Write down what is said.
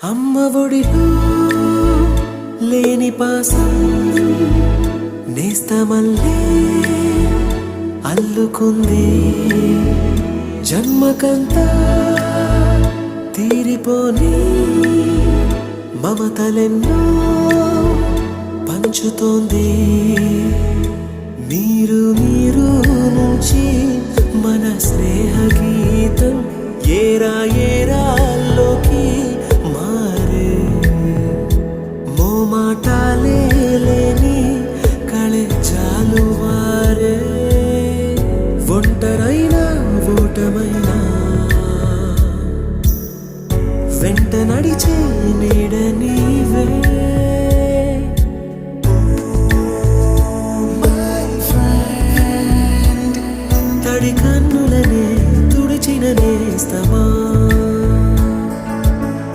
అమ్మ ఒడిలో లేని పాసం నేస్తమల్లే అల్లుకుంది జన్మకంతా తీరిపోని మమతలెన్నో పంచుతోంది మీరు మీరు నుంచి మన స్నేహ గీతం ఏరా ఏరాల్లోకి మారే మోమాటాలే లేని కళే జాలువారే ఒంటరైనా ఓటమైనా వెంట నడిచే నీడ నీవే